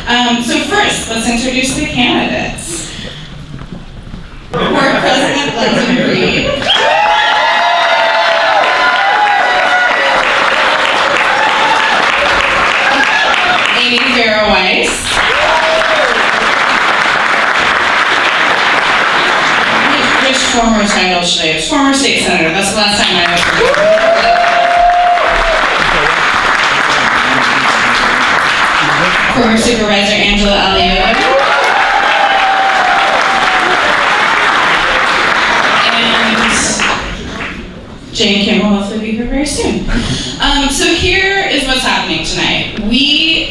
So first, let's introduce the candidates. Board President Leno Reed. Farah Weiss. Which former title should I use? Former state senator. That's the last time I was here. Former supervisor Alioto. And Jane Kim will hopefully be here very soon. So here is what's happening tonight.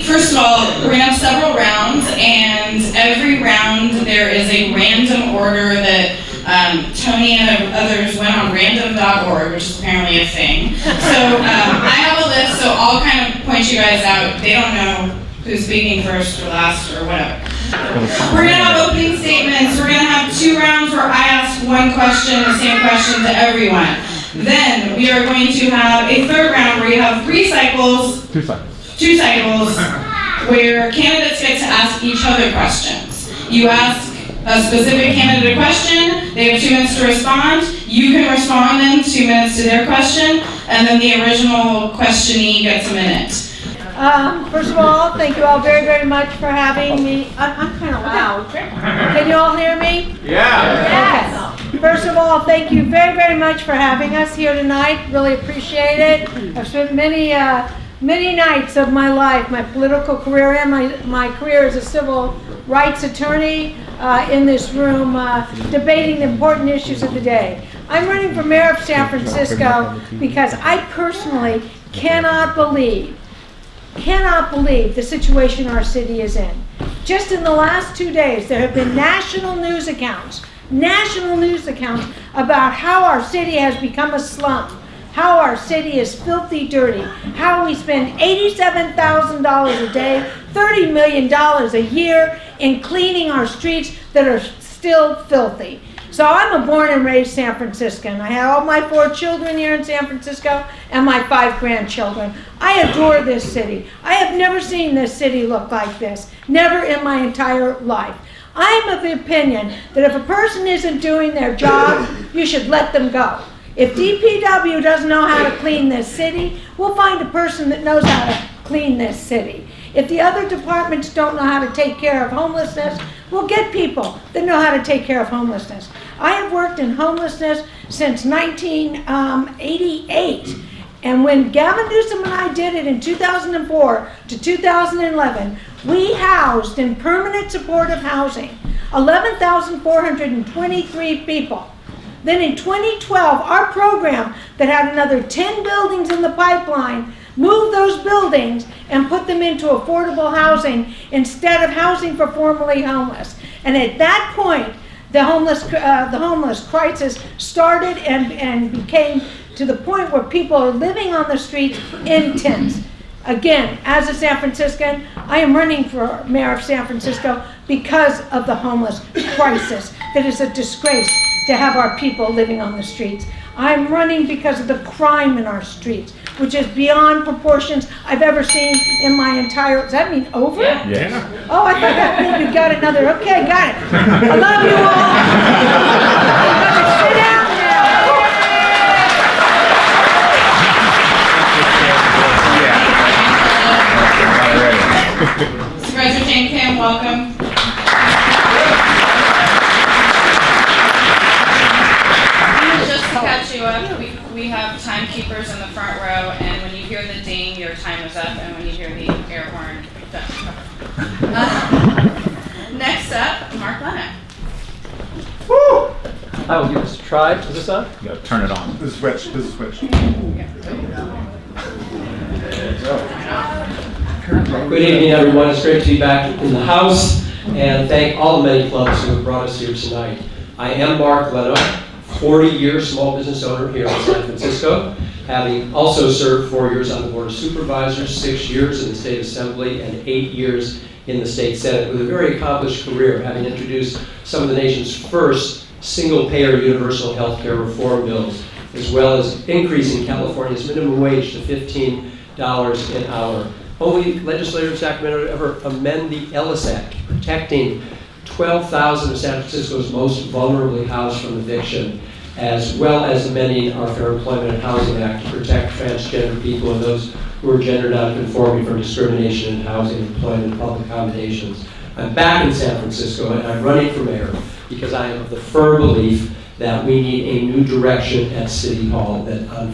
First of all, we're going to have several rounds, and every round there is a random order that Tony and others went on random.org, which is apparently a thing. So I have a list, so I'll kind of point you guys out. They don't know who's speaking first or last or whatever. We're going to have opening statements. We're going to have 2 rounds where I ask one question, the same question to everyone. Then we are going to have a 3rd round where you have 3 cycles. 2 cycles where candidates get to ask each other questions. You ask a specific candidate a question, they have 2 minutes to respond, you can respond in 2 minutes to their question, and then the original questionee gets a minute. First of all, thank you all very, very much for having me. I'm kind of loud. Can you all hear me? Yeah. Okay. First of all, thank you very, very much for having us here tonight. Really appreciate it. I've spent many nights of my life, my political career and my career as a civil rights attorney in this room debating the important issues of the day. I'm running for mayor of San Francisco because I personally cannot believe the situation our city is in. Just in the last 2 days, there have been national news accounts about how our city has become a slum, how our city is filthy dirty, how we spend $87,000 a day, $30 million a year in cleaning our streets that are still filthy. So I'm a born and raised San Franciscan. I have all my 4 children here in San Francisco and my 5 grandchildren. I adore this city. I have never seen this city look like this, never in my entire life. I'm of the opinion that if a person isn't doing their job, you should let them go. If DPW doesn't know how to clean this city, we'll find a person that knows how to clean this city. If the other departments don't know how to take care of homelessness, we'll get people that know how to take care of homelessness. I have worked in homelessness since 1988. And when Gavin Newsom and I did it in 2004 to 2011, we housed in permanent supportive housing 11,423 people. Then in 2012, our program that had another 10 buildings in the pipeline moved those buildings and put them into affordable housing instead of housing for formerly homeless. And at that point, the homeless crisis started and became to the point where people are living on the streets in tents. Again, as a San Franciscan, I am running for mayor of San Francisco because of the homeless crisis. That is a disgrace to have our people living on the streets. I'm running because of the crime in our streets, which is beyond proportions I've ever seen in my entire, does that mean over? Yeah. Oh, I thought that meant you got another, okay, got it. I love you all. Sit down now. Supervisor Jane Kim, welcome. Just to catch you up, we have timekeepers in the front row, and when you hear the ding, your time is up, and when you hear the air horn, that's next up, Mark Leno. Woo! I will give this a try. Is this on? You gotta turn it on. This is switch. This is switch. Good evening, everyone. It's great to be back in the house, and thank all the many clubs who have brought us here tonight. I am Mark Leno, 40-year small business owner here in San Francisco, having also served 4 years on the Board of Supervisors, 6 years in the State Assembly, and 8 years in the State Senate, with a very accomplished career, having introduced some of the nation's first single-payer universal health care reform bills, as well as increasing California's minimum wage to $15 an hour. only legislator in Sacramento to ever amend the Ellis Act, protecting 12,000 of San Francisco's most vulnerably housed from eviction, as well as amending our Fair Employment and Housing Act to protect transgender people and those who are gender nonconforming from discrimination in housing, employment, and public accommodations. I'm back in San Francisco and I'm running for mayor because I am of the firm belief that we need a new direction at City Hall, that on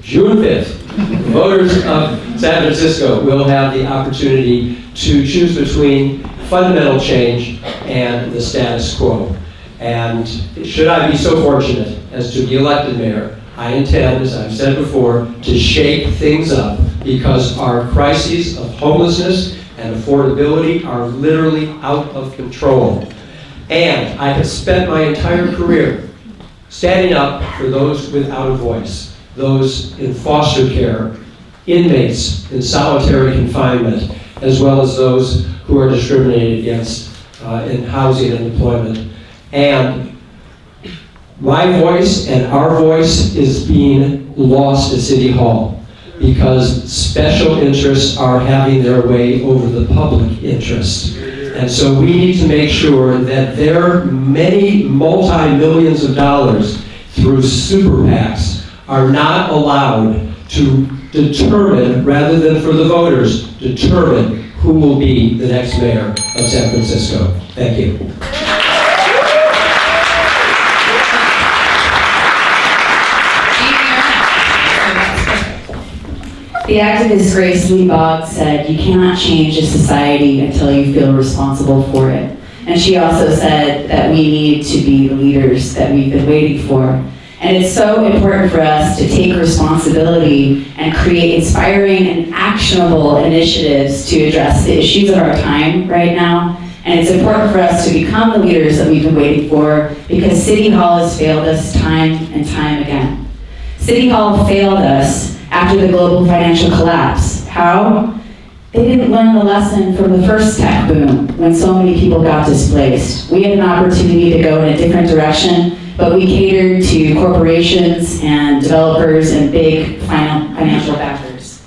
June 5th, the voters of San Francisco will have the opportunity to choose between fundamental change and the status quo. And should I be so fortunate as to be elected mayor, I intend, as I've said before, to shake things up because our crises of homelessness and affordability are literally out of control. And I have spent my entire career standing up for those without a voice, those in foster care, inmates in solitary confinement, as well as those who are discriminated against in housing and employment. And my voice and our voice is being lost at City Hall because special interests are having their way over the public interest. And so we need to make sure that their many multi-millions of dollars through super PACs are not allowed to determine, rather than for the voters, determine who will be the next mayor of San Francisco. Thank you. The activist Grace Lee Boggs said, "You cannot change a society until you feel responsible for it." And she also said that we need to be the leaders that we've been waiting for. And it's so important for us to take responsibility and create inspiring and actionable initiatives to address the issues of our time right now. And it's important for us to become the leaders that we've been waiting for because City Hall has failed us time and time again. City Hall failed us after the global financial collapse. How? They didn't learn the lesson from the first tech boom when so many people got displaced. We had an opportunity to go in a different direction, but we catered to corporations and developers and big financial backers.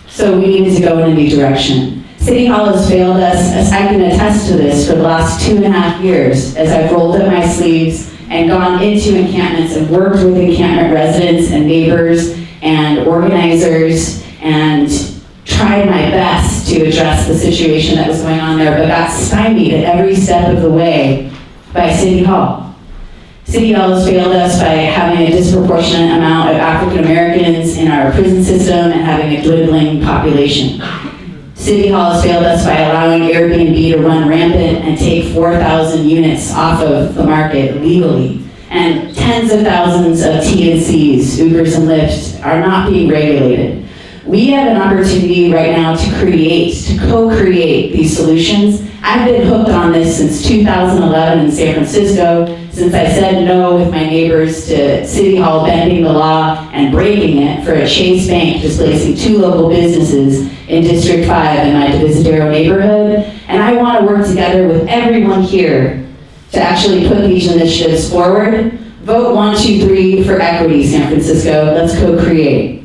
So we needed to go in a new direction. City Hall has failed us, as I can attest to this, for the last 2.5 years, as I've rolled up my sleeves and gone into encampments and worked with encampment residents and neighbors and organizers and tried my best to address the situation that was going on there, but got stymied at every step of the way by City Hall. City Hall has failed us by having a disproportionate amount of African Americans in our prison system and having a dwindling population. City Hall has failed us by allowing Airbnb to run rampant and take 4,000 units off of the market legally. And tens of thousands of TNCs, Ubers and Lyfts, are not being regulated. We have an opportunity right now to co-create these solutions. I've been hooked on this since 2011 in San Francisco, since I said no with my neighbors to City Hall bending the law and breaking it for a Chase Bank displacing 2 local businesses in District 5 in my Potrero neighborhood. And I want to work together with everyone here to actually put these initiatives forward. Vote 1, 2, 3 for equity, San Francisco. Let's co-create.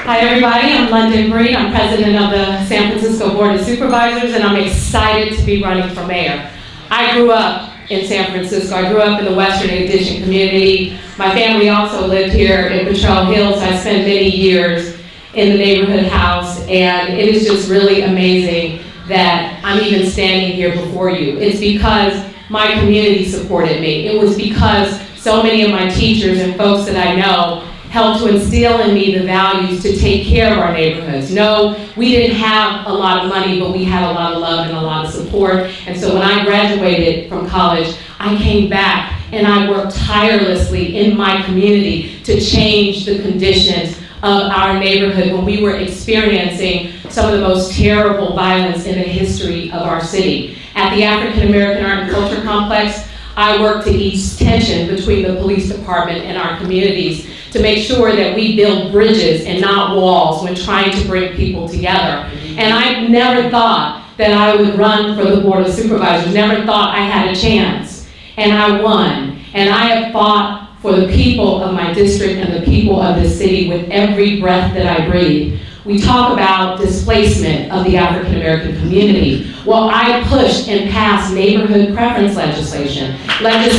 Hi everybody, I'm London Breen. I'm president of the San Francisco Board of Supervisors and I'm excited to be running for mayor. I grew up in San Francisco. I grew up in the Western Addition community. My family also lived here in Potrero Hills. I spent many years in the neighborhood house and it is just really amazing that I'm even standing here before you. It's because my community supported me. It was because so many of my teachers and folks that I know helped to instill in me the values to take care of our neighborhoods. No, we didn't have a lot of money, but we had a lot of love and a lot of support. And so when I graduated from college, I came back and I worked tirelessly in my community to change the conditions of our neighborhood when we were experiencing some of the most terrible violence in the history of our city. At the African American Art and Culture Complex, I worked to ease tension between the police department and our communities to make sure that we build bridges and not walls when trying to bring people together. And I never thought that I would run for the Board of Supervisors, never thought I had a chance. And I won. And I have fought for the people of my district and the people of this city with every breath that I breathe. We talk about displacement of the African American community. Well, I pushed and passed neighborhood preference legislation that makes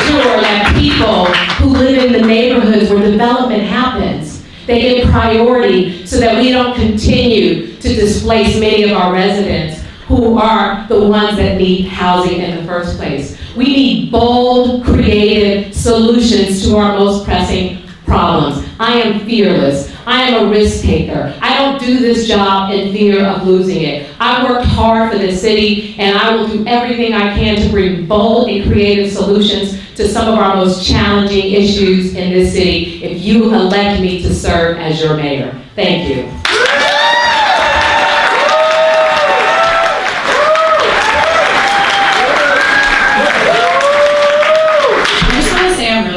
sure that people who live in the neighborhoods where development happens, they get priority so that we don't continue to displace many of our residents who are the ones that need housing in the first place. We need bold, creative solutions to our most pressing problems. I am fearless. I am a risk taker. I don't do this job in fear of losing it. I worked hard for this city, and I will do everything I can to bring bold and creative solutions to some of our most challenging issues in this city if you elect me to serve as your mayor. Thank you.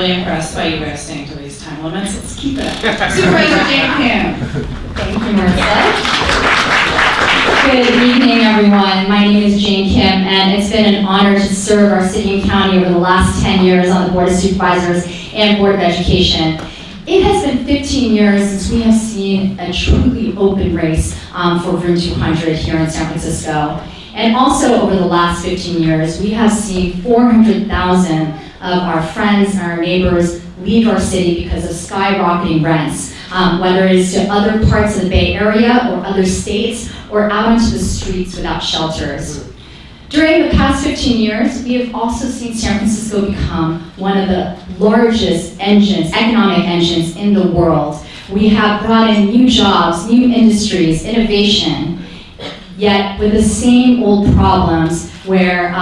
Impressed by you guys staying to these time limits. Let's keep it up. Supervisor Jane Kim. Thank you, Marisa. Good evening, everyone. My name is Jane Kim, and it's been an honor to serve our city and county over the last 10 years on the Board of Supervisors and Board of Education. It has been 15 years since we have seen a truly open race for Room 200 here in San Francisco. And also over the last 15 years, we have seen 400,000 of our friends and our neighbors leave our city because of skyrocketing rents, whether it's to other parts of the Bay Area or other states or out into the streets without shelters. During the past 15 years, we have also seen San Francisco become one of the largest economic engines in the world. We have brought in new jobs, new industries, innovation, yet with the same old problems where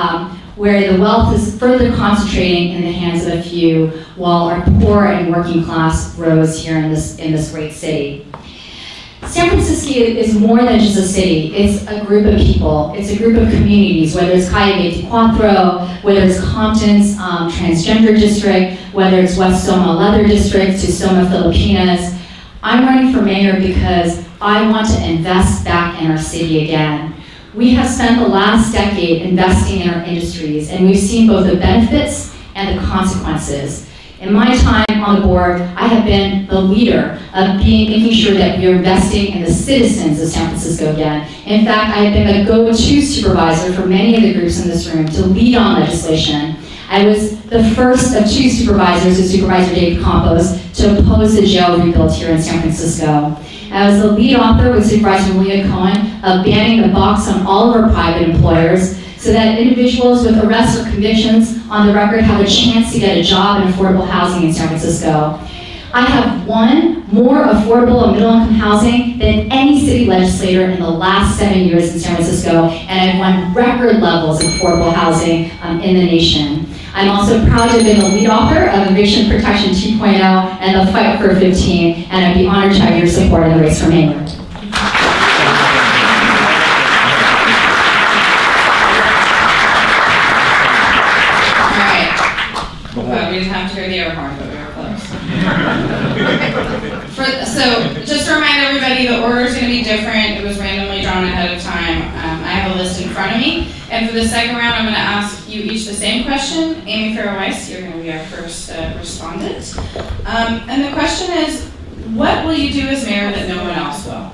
the wealth is further concentrating in the hands of a few, while our poor and working class grows here in this great city. San Francisco is more than just a city. It's a group of people. It's a group of communities, whether it's KQED whether it's Compton's transgender district, whether it's West Soma Leather District to Soma Filipinas. I'm running for mayor because I want to invest back in our city again. We have spent the last decade investing in our industries, and we've seen both the benefits and the consequences. In my time on the board, I have been the leader of making sure that we are investing in the citizens of San Francisco again. In fact, I have been a go-to supervisor for many of the groups in this room to lead on legislation. I was the first of two supervisors, with Supervisor David Campos, to oppose the jail rebuild here in San Francisco. I was the lead author with Supervisor Malia Cohen of banning the box on all of our private employers so that individuals with arrests or convictions on the record have a chance to get a job in affordable housing in San Francisco. I have won more affordable and middle-income housing than any city legislator in the last 7 years in San Francisco, and I've won record levels of affordable housing in the nation. I'm also proud to have been the lead author of Eviction Protection 2.0 and the Fight for 15, and I'd be honored to have your support in the race for mayor. All right. But we didn't have to hear the air horn, but we were close. So just to remind everybody, the order is going to be different. It was randomly drawn ahead of time. I have a list in front of me. And for the second round, I'm going to ask you each the same question. Amy Farah Weiss, you're going to be our first respondent. And the question is, what will you do as mayor that no one else will?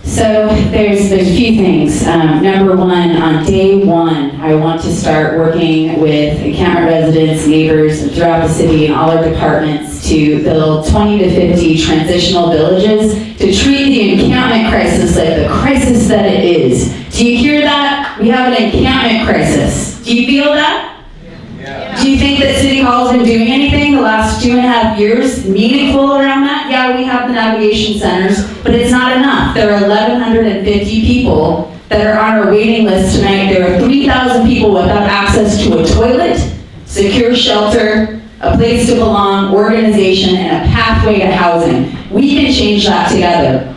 So there's a few things. Number one, on day one, I want to start working with encampment residents, neighbors, and throughout the city and all our departments to build 20 to 50 transitional villages to treat the encampment crisis like the crisis that it is. Do you hear that? We have an encampment crisis. Do you feel that? Yeah. Do you think that City Hall's been doing anything the last 2.5 years meaningful around that? Yeah, we have the navigation centers, but it's not enough. There are 1,150 people that are on our waiting list tonight. There are 3,000 people without access to a toilet, secure shelter, a place to belong, organization, and a pathway to housing. We can change that together.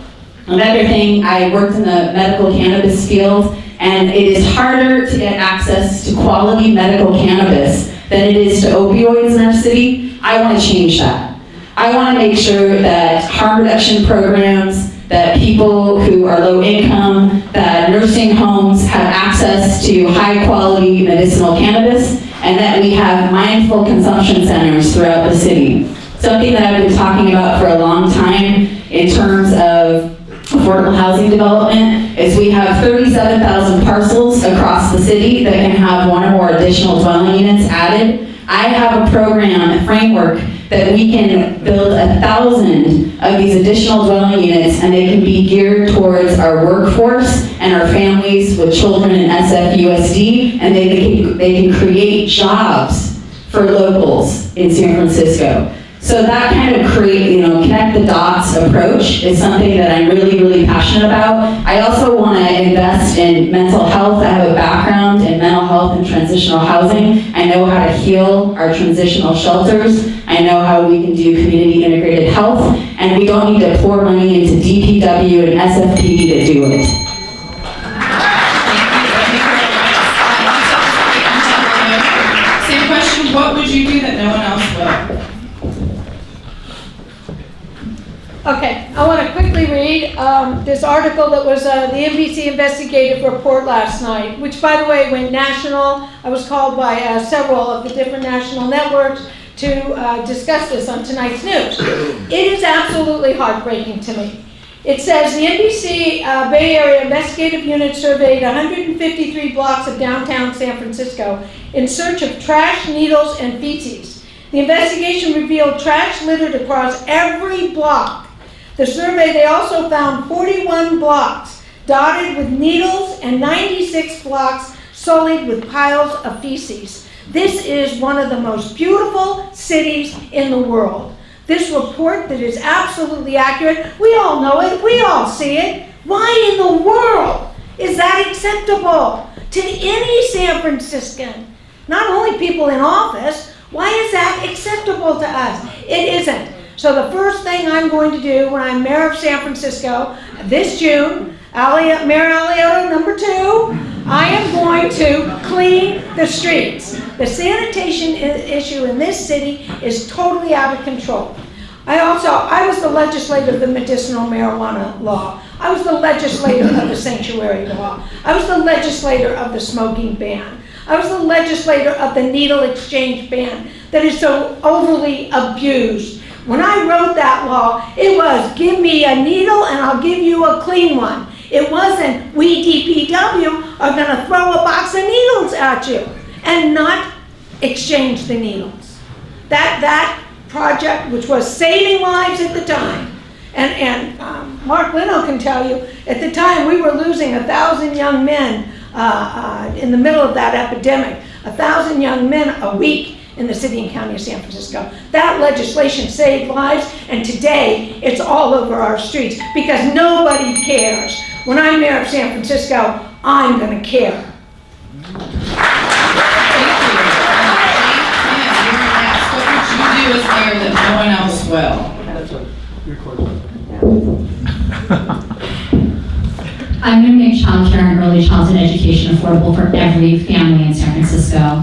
Another thing, I worked in the medical cannabis field, and it is harder to get access to quality medical cannabis than it is to opioids in our city. I want to change that. I want to make sure that harm reduction programs, that people who are low income, that nursing homes have access to high quality medicinal cannabis, and that we have mindful consumption centers throughout the city. Something that I've been talking about for a long time in terms of affordable housing development is we have 37,000 parcels across the city that can have one or more additional dwelling units added. I have a program, a framework, that we can build 1,000 of these additional dwelling units, and they can be geared towards our workforce and our families with children in SFUSD, and they can create jobs for locals in San Francisco. So that kind of connect the dots approach is something that I'm really, really passionate about. I also want to invest in mental health. I have a background in mental health and transitional housing. I know how to heal our transitional shelters. I know how we can do community integrated health, and we don't need to pour money into DPW and SFPD to do it. Same question, what would you do that no one else will? Okay, I want to quickly read this article that was the NBC investigative report last night, which, by the way, went national. I was called by several of the different national networks to discuss this on tonight's news. It is absolutely heartbreaking to me. It says the NBC Bay Area Investigative Unit surveyed 153 blocks of downtown San Francisco in search of trash, needles, and feces. The investigation revealed trash littered across every block. The survey, they also found 41 blocks dotted with needles and 96 blocks sullied with piles of feces. This is one of the most beautiful cities in the world. This report that is absolutely accurate, we all know it, we all see it. Why in the world is that acceptable to any San Franciscan? Not only people in office, why is that acceptable to us? It isn't. So the first thing I'm going to do when I'm mayor of San Francisco this June, Mayor Alioto #2, I am going to clean the streets. The sanitation issue in this city is totally out of control. I was the legislator of the medicinal marijuana law. I was the legislator of the sanctuary law. I was the legislator of the smoking ban. I was the legislator of the needle exchange ban that is so overly abused. When I wrote that law, it was give me a needle and I'll give you a clean one. It wasn't we DPW are going to throw a box of needles at you and not exchange the needles. That project, which was saving lives at the time, and Mark Leno can tell you, at the time we were losing 1,000 young men in the middle of that epidemic, 1,000 young men a week in the city and county of San Francisco. That legislation saved lives, and today it's all over our streets because nobody cares. When I'm mayor of San Francisco, I'm going to care. Thank you. What would you do as mayor that no one else will? I'm going to make childcare and early childhood education affordable for every family in San Francisco.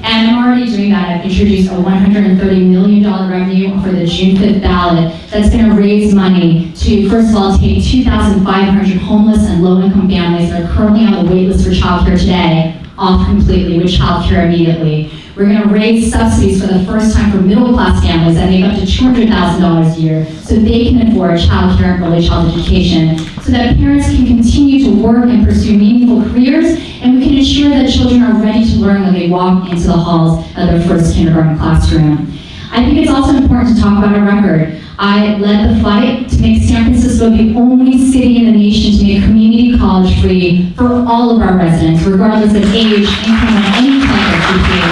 And I'm already doing that. I've introduced a $130 million revenue for the June 5th ballot that's going to raise money to, first of all, take 2,500 homeless and low-income families that are currently on the wait list for childcare today off completely with childcare immediately. We're going to raise subsidies for the first time for middle-class families that make up to $200,000 a year so they can afford childcare and early childhood education, so that parents can continue to work and pursue meaningful careers, and we can ensure that children are ready to learn when they walk into the halls of their first kindergarten classroom. I think it's also important to talk about our record. I led the fight to make San Francisco the only city in the nation to make community college free for all of our residents, regardless of age, income, or any type of GPA.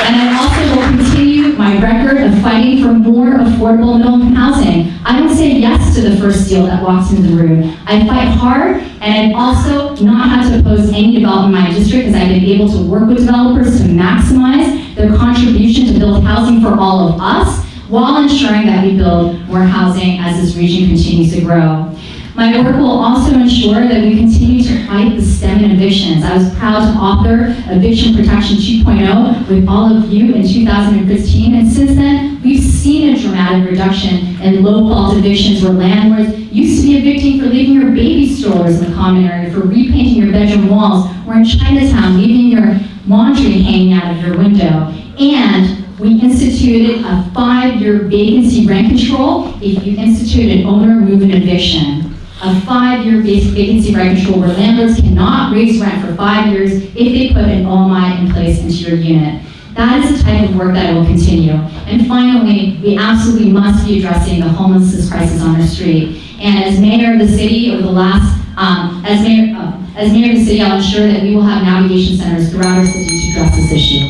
And I also will continue my record of fighting for more affordable middle-income housing. I don't say yes to the first deal that walks into the room. I fight hard, and I've also not had to oppose any development in my district because I've been able to work with developers to maximize their contribution to build housing for all of us, while ensuring that we build more housing as this region continues to grow. My work will also ensure that we continue to fight the stem in evictions. I was proud to author Eviction Protection 2.0 with all of you in 2015, and since then, we've seen a dramatic reduction in low-fault evictions where landlords used to be evicting for leaving your baby strollers in the common area, for repainting your bedroom walls, or in Chinatown, leaving your laundry hanging out of your window. And we instituted a 5-year vacancy rent control if you institute an owner move and eviction. A 5-year vacancy rent control where landlords cannot raise rent for 5 years if they put an OMI in place into your unit. That is the type of work that will continue. And finally, we absolutely must be addressing the homelessness crisis on our street. And as mayor of the city over the last, as mayor of the city, I'll ensure that we will have navigation centers throughout our city to address this issue.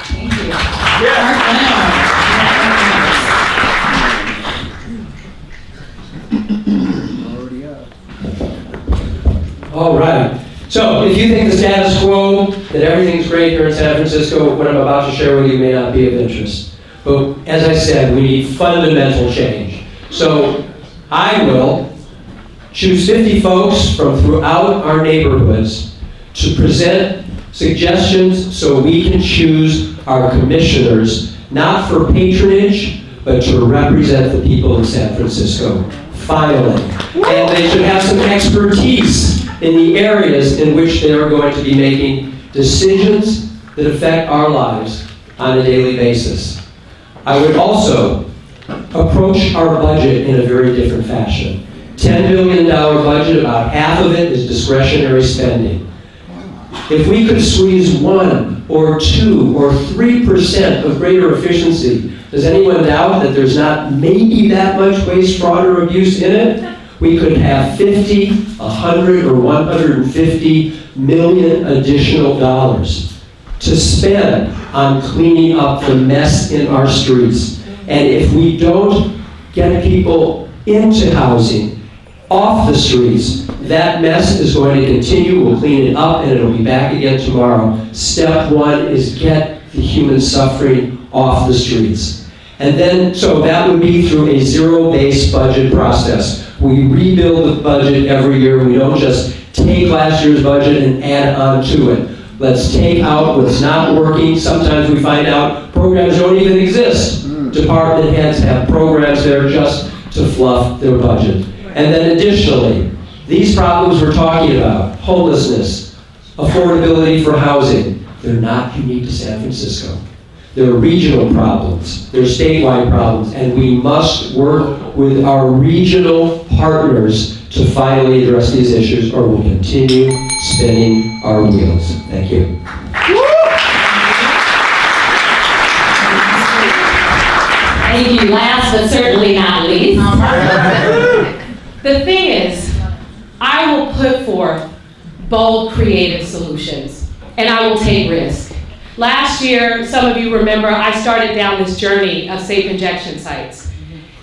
Thank you. Yeah. All right. So if you think the status quo, that everything's great here in San Francisco, what I'm about to share with you may not be of interest. But as I said, we need fundamental change. So I will choose 50 folks from throughout our neighborhoods to present suggestions so we can choose our commissioners, not for patronage, but to represent the people of San Francisco, finally. And they should have some expertise in the areas in which they are going to be making decisions that affect our lives on a daily basis. I would also approach our budget in a very different fashion. $10 billion budget, about half of it is discretionary spending. If we could squeeze 1 or 2 or 3% of greater efficiency, does anyone doubt that there's not maybe that much waste, fraud, or abuse in it? We could have 50, 100, or 150 million additional dollars to spend on cleaning up the mess in our streets. And if we don't get people into housing, off the streets, that mess is going to continue. We'll clean it up and it'll be back again tomorrow. Step 1 is get the human suffering off the streets. And then, so that would be through a zero-based budget process. We rebuild the budget every year. We don't just take last year's budget and add on to it. Let's take out what's not working. Sometimes we find out programs don't even exist. Department heads have programs there just to fluff their budget. And then additionally, these problems we're talking about, homelessness, affordability for housing, they're not unique to San Francisco. They're regional problems, they're statewide problems, and we must work with our regional partners to finally address these issues, or we'll continue spinning our wheels. Thank you. Thank you. Last but certainly not least. The thing is, I will put forth bold, creative solutions, and I will take risks. Last year, some of you remember, I started down this journey of safe injection sites.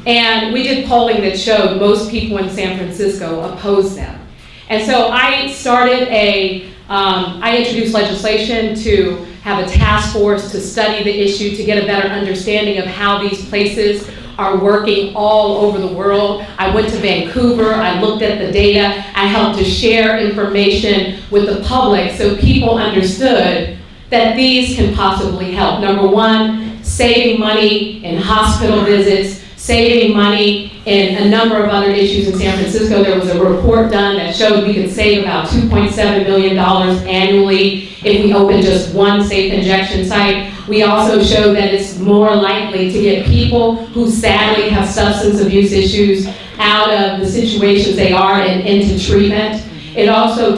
And we did polling that showed most people in San Francisco oppose them. And so I started I introduced legislation to have a task force to study the issue, to get a better understanding of how these places are working all over the world. I went to Vancouver, I looked at the data, I helped to share information with the public so people understood that these can possibly help. Number one, saving money in hospital visits, saving money in a number of other issues in San Francisco. There was a report done that showed we could save about $2.7 million annually if we open just one safe injection site. We also showed that it's more likely to get people who sadly have substance abuse issues out of the situations they are in into treatment. It also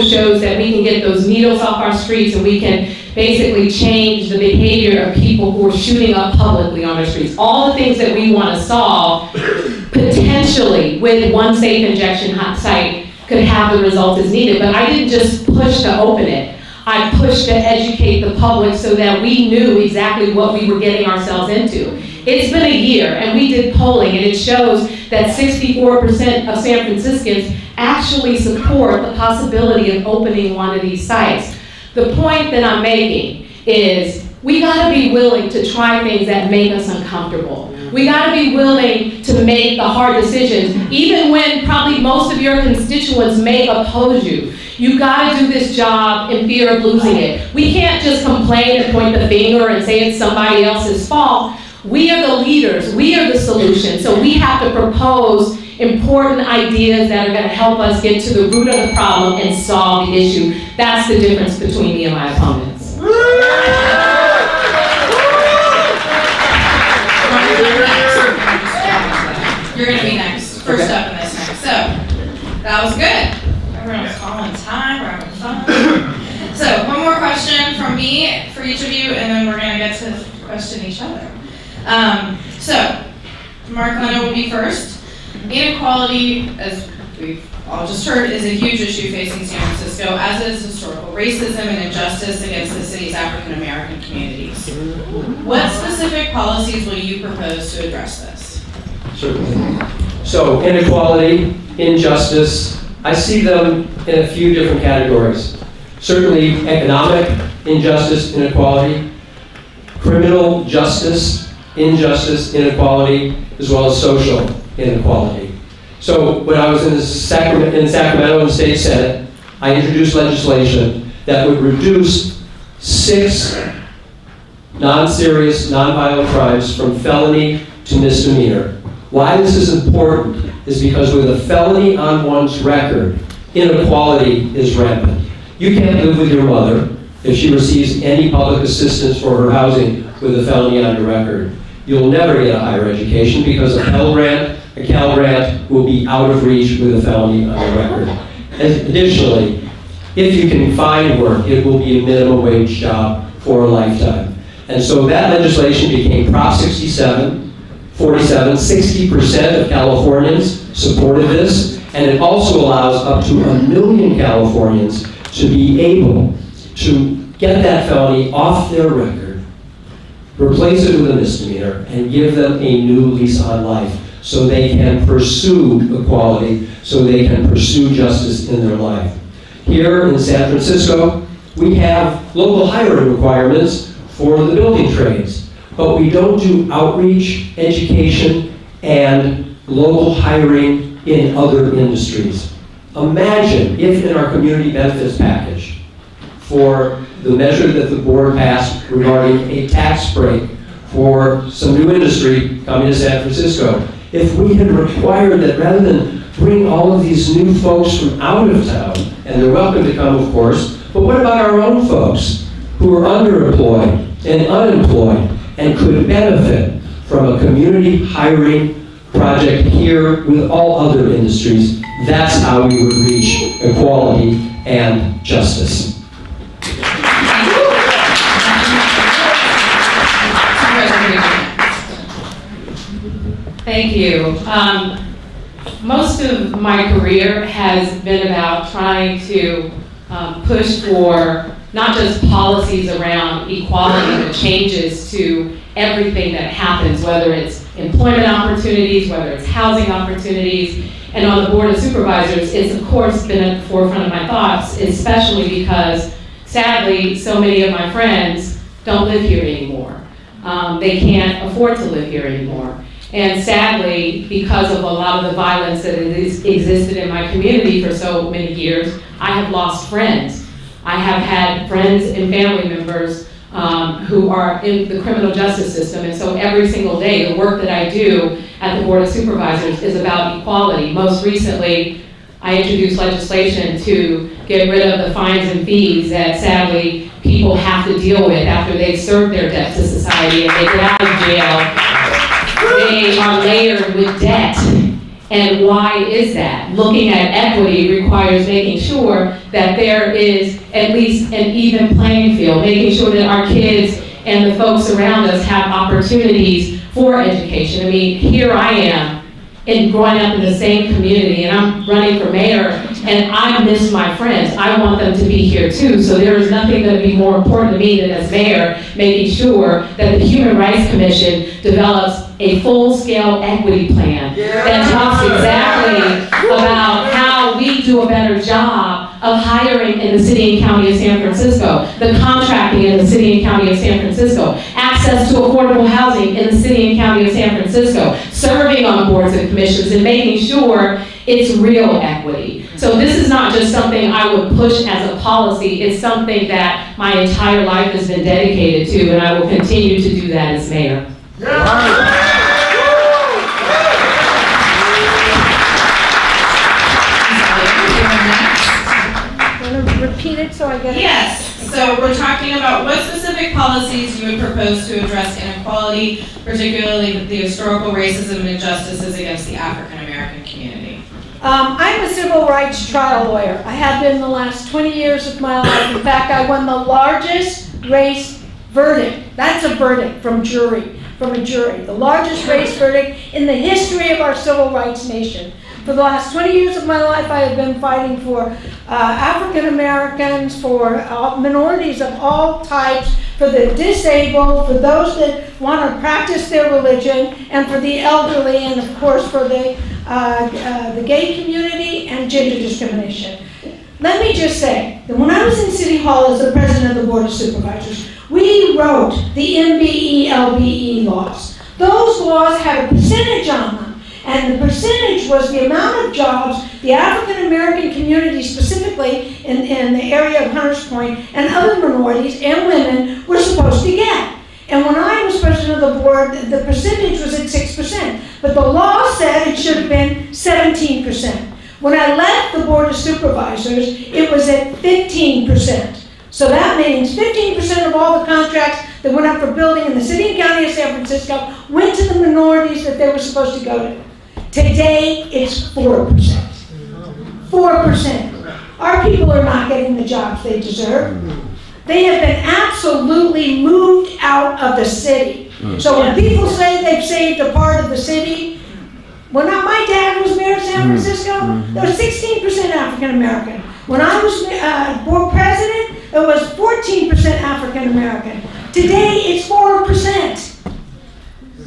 shows that we can get those needles off our streets and we can basically change the behavior of people who are shooting up publicly on our streets. All the things that we want to solve, potentially with one safe injection site, could have the results as needed. But I didn't just push to open it. I pushed to educate the public so that we knew exactly what we were getting ourselves into. It's been a year, and we did polling, and it shows that 64% of San Franciscans actually support the possibility of opening one of these sites. The point that I'm making is we gotta be willing to try things that make us uncomfortable. We gotta be willing to make the hard decisions, even when probably most of your constituents may oppose you. You gotta do this job in fear of losing it. We can't just complain and point the finger and say it's somebody else's fault. We are the leaders, we are the solution, so we have to propose important ideas that are going to help us get to the root of the problem and solve the issue. That's the difference between me and my opponents. You're going to be next. First up in this next. So, that was good. Everyone was following time. We're having fun. So, one more question from me for each of you, and then we're going to get to question each other. So, Mark Leno will be first. Inequality, as we've all just heard, is a huge issue facing San Francisco, as is historical racism and injustice against the city's African American communities. What specific policies will you propose to address this? Certainly. So inequality, injustice, I see them in a few different categories. Certainly economic injustice, inequality, criminal justice, injustice, inequality, as well as social inequality. So when I was in Sacramento in the State Senate, I introduced legislation that would reduce 6 non-serious, non-violent crimes from felony to misdemeanor. Why this is important is because with a felony on one's record, inequality is rampant. You can't live with your mother if she receives any public assistance for her housing with a felony on your record. You'll never get a higher education because a Pell Grant, a Cal Grant will be out of reach with a felony on your record. Additionally, if you can find work, it will be a minimum wage job for a lifetime. And so that legislation became Prop 67, 47, 60% of Californians supported this, and it also allows up to 1 million Californians to be able to get that felony off their record, replace it with a misdemeanor, and give them a new lease on life so they can pursue equality, so they can pursue justice in their life. Here in San Francisco, we have local hiring requirements for the building trades, but we don't do outreach, education, and local hiring in other industries. Imagine if in our community benefits package, for the measure that the board passed regarding a tax break for some new industry coming to San Francisco, if we had required that rather than bring all of these new folks from out of town, and they're welcome to come, of course, but what about our own folks who are underemployed and unemployed and could benefit from a community hiring project here with all other industries? That's how we would reach equality and justice. Thank you. Most of my career has been about trying to push for not just policies around equality, but changes to everything that happens, whether it's employment opportunities, whether it's housing opportunities. And on the Board of Supervisors, it's of course been at the forefront of my thoughts, especially because sadly, so many of my friends don't live here anymore. They can't afford to live here anymore. And sadly, because of a lot of the violence that has existed in my community for so many years, I have lost friends. I have had friends and family members who are in the criminal justice system, and so every single day, the work that I do at the Board of Supervisors is about equality. Most recently, I introduced legislation to get rid of the fines and fees that sadly people have to deal with after they've served their debt to society and they get out of jail. They are layered with debt. And why is that? Looking at equity requires making sure that there is at least an even playing field, making sure that our kids and the folks around us have opportunities for education. I mean, here I am, and growing up in the same community, and I'm running for mayor, and I miss my friends. I want them to be here too, so there is nothing that would be more important to me than as mayor, making sure that the Human Rights Commission develops a full-scale equity plan that talks exactly about how we do a better job of hiring in the city and county of San Francisco, the contracting in the city and county of San Francisco, access to affordable housing in the city and county of San Francisco, serving on boards and commissions, and making sure it's real equity. So this is not just something I would push as a policy, it's something that my entire life has been dedicated to, and I will continue to do that as mayor. Want to repeat it so I get it? Yes. So we're talking about what specific policies you would propose to address inequality, particularly the historical racism and injustices against the African American community? I'm a civil rights trial lawyer. I have been the last 20 years of my life. In fact, I won the largest race verdict. That's a verdict from a jury. The largest race verdict in the history of our civil rights nation. For the last 20 years of my life, I have been fighting for African Americans, for minorities of all types, for the disabled, for those that want to practice their religion, and for the elderly, and of course for the gay community and gender discrimination. Let me just say that when I was in City Hall as the president of the Board of Supervisors, we wrote the MBE-LBE laws. Those laws had a percentage on them. And the percentage was the amount of jobs the African American community, specifically in the area of Hunters Point, and other minorities and women were supposed to get. And when I was president of the board, the percentage was at 6%. But the law said it should have been 17%. When I left the Board of Supervisors, it was at 15%. So that means 15% of all the contracts that went up for building in the city and county of San Francisco went to the minorities that they were supposed to go to. Today, it's 4%. 4%. Our people are not getting the jobs they deserve. They have been absolutely moved out of the city. So when people say they've saved a part of the city, when my dad was mayor of San Francisco, there was 16% African American. When I was board president, it was 14% African American. Today, it's 4%.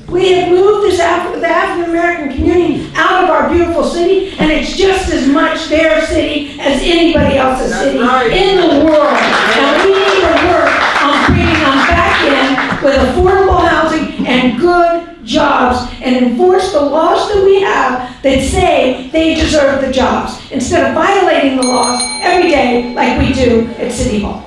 We have moved the African American community out of our beautiful city, and it's just as much their city as anybody else's city in the world. And we need to work on bringing them back in with affordable housing and good jobs, and enforce the laws that we have that say they deserve the jobs, instead of violating the laws every day like we do at City Hall.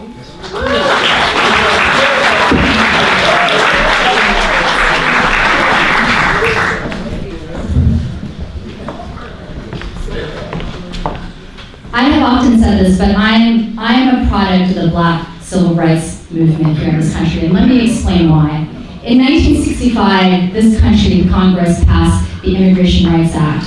I have often said this, but I'm a product of the Black civil rights movement here in this country, and let me explain why. In 1965, this country, Congress, passed the Immigration Rights Act,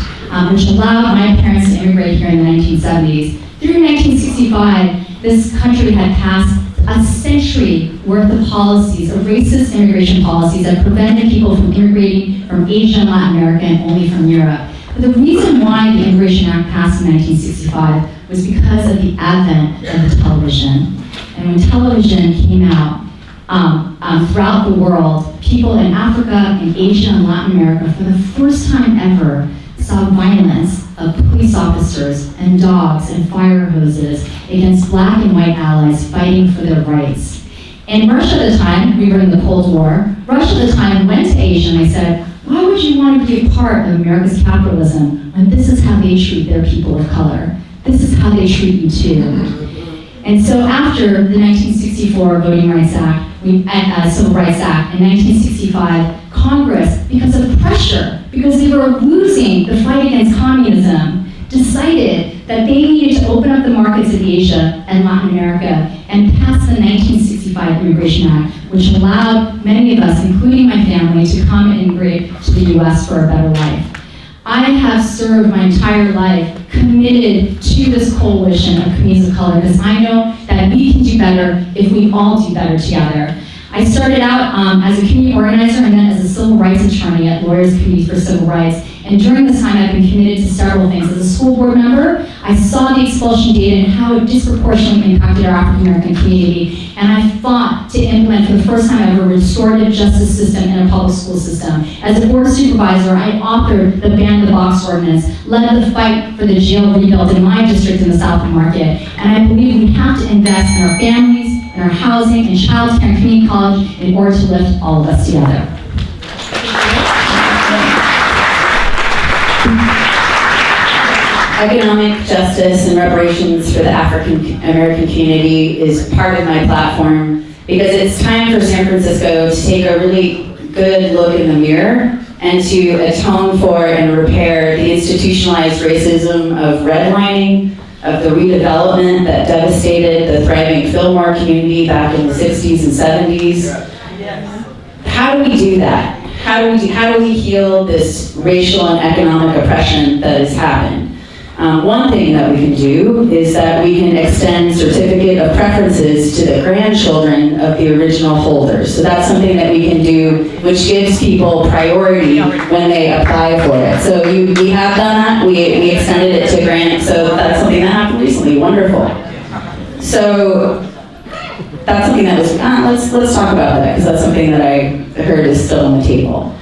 which allowed my parents to immigrate here in the 1970s. Through 1965, this country had passed a century worth of policies, of racist immigration policies that prevented people from immigrating from Asia and Latin America and only from Europe. But the reason why the Immigration Act passed in 1965 was because of the advent of the television. And when television came out throughout the world, people in Africa and Asia and Latin America, for the first time ever, saw violence of police officers and dogs and fire hoses against black and white allies fighting for their rights. And Russia at the time, we were in the Cold War, Russia at the time went to Asia and I said, why would you want to be a part of America's capitalism when this is how they treat their people of color? This is how they treat you too. And so after the 1964 Voting Rights Act, Civil Rights Act, in 1965, Congress, because of pressure, because they were losing the fight against communism, decided that they needed to open up the markets of Asia and Latin America and pass the 1965 Immigration Act, which allowed many of us, including my family, to come and immigrate to the US for a better life. I have served my entire life committed to this coalition of communities of color because I know that we can do better if we all do better together. I started out as a community organizer and then as a civil rights attorney at Lawyers Committee for Civil Rights. And during this time, I've been committed to several things. As a school board member, I saw the expulsion data and how it disproportionately impacted our African American community. And I fought to implement for the first time ever a restorative justice system in a public school system. As a board supervisor, I authored the Ban the Box ordinance, led the fight for the jail rebuild in my district in the South Market. And I believe we have to invest in our families, in our housing, in child care, and community college in order to lift all of us together. Economic justice and reparations for the African American community is part of my platform because it's time for San Francisco to take a really good look in the mirror and to atone for and repair the institutionalized racism of redlining, of the redevelopment that devastated the thriving Fillmore community back in the 60s and 70s. How do we do that? How do we heal this racial and economic oppression that has happened? One thing that we can do is that we can extend certificate of preferences to the grandchildren of the original holders. So that's something that we can do, which gives people priority when they apply for it. So we have done that. We extended it to grant. So that's something that happened recently. Wonderful. So that's something that was, let's talk about that, because that's something that I heard is still on the table.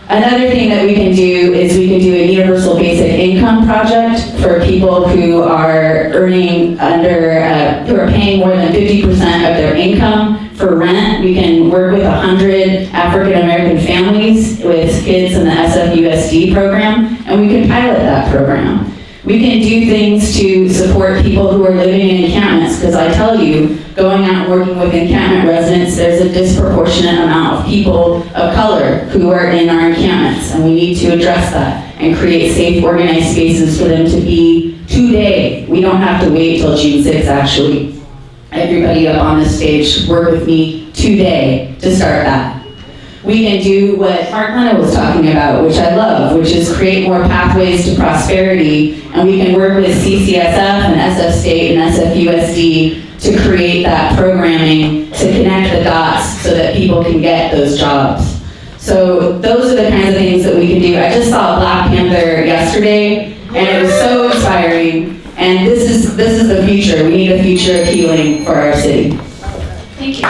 Another thing that we can do is we can do a universal basic income project for people who are earning who are paying more than 50% of their income for rent. We can work with 100 African American families with kids in the SFUSD program, and we can pilot that program. We can do things to support people who are living in encampments, because I tell you, going out and working with encampment residents, there's a disproportionate amount of people of color who are in our encampments, and we need to address that and create safe, organized spaces for them to be today. We don't have to wait till June 6th, actually. Everybody up on this stage, work with me today to start that. We can do what Mark Leno was talking about, which I love, which is create more pathways to prosperity, and we can work with CCSF and SF State and SFUSD to create that programming to connect the dots so that people can get those jobs. So those are the kinds of things that we can do. I just saw Black Panther yesterday, and it was so inspiring, and this is the future. We need a future of healing for our city. Thank you.